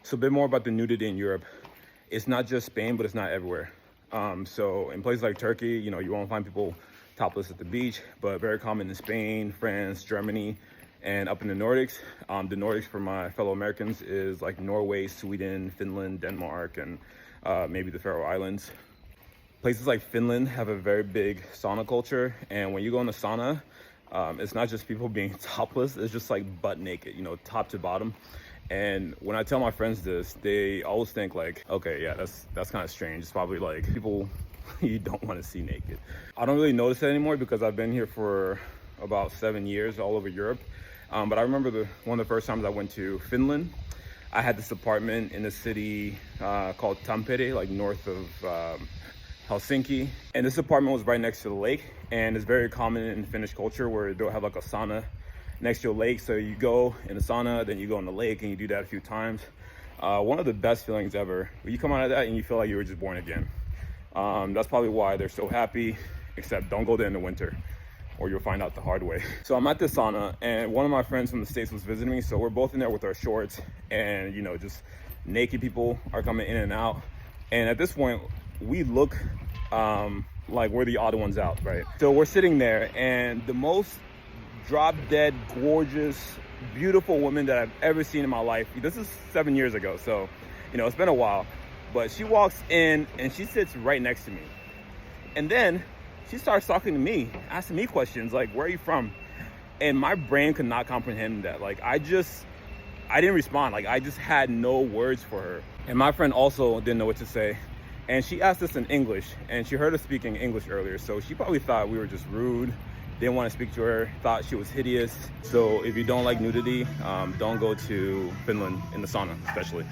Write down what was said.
So a bit more about the nudity in Europe. It's not just Spain, but it's not everywhere. So in places like Turkey, you know, you won't find people topless at the beach, but very common in Spain, France, Germany, and up in the Nordics. The Nordics, for my fellow Americans, is like Norway, Sweden, Finland, Denmark, and maybe the Faroe Islands. Places like Finland have a very big sauna culture, and when you go in the sauna, it's not just people being topless, it's just like butt naked, you know, top to bottom. And when I tell my friends this, they always think like, okay, yeah, that's kind of strange. It's probably like people you don't want to see naked. I don't really notice it anymore because I've been here for about 7 years all over Europe. But I remember one of the first times I went to Finland. I had this apartment in a city called Tampere, like north of Helsinki. And this apartment was right next to the lake. And it's very common in Finnish culture where they'll have like a sauna next to a lake. So you go in the sauna, then you go in the lake, and you do that a few times. One of the best feelings ever. You come out of that and you feel like you were just born again. That's probably why they're so happy, except don't go there in the winter or you'll find out the hard way. So I'm at the sauna and one of my friends from the States was visiting me. So we're both in there with our shorts and, you know, just naked people are coming in and out. And at this point, we look like we're the odd ones out, right? So we're sitting there and the most drop dead, gorgeous, beautiful woman that I've ever seen in my life. This is 7 years ago, so, you know, it's been a while. But she walks in and she sits right next to me. And then she starts talking to me, asking me questions like, where are you from? And my brain could not comprehend that. Like, I didn't respond. Like, I just had no words for her. And my friend also didn't know what to say. And she asked us in English, and she heard us speaking English earlier. So she probably thought we were just rude, didn't want to speak to her, thought she was hideous. So if you don't like nudity, don't go to Finland in the sauna, especially.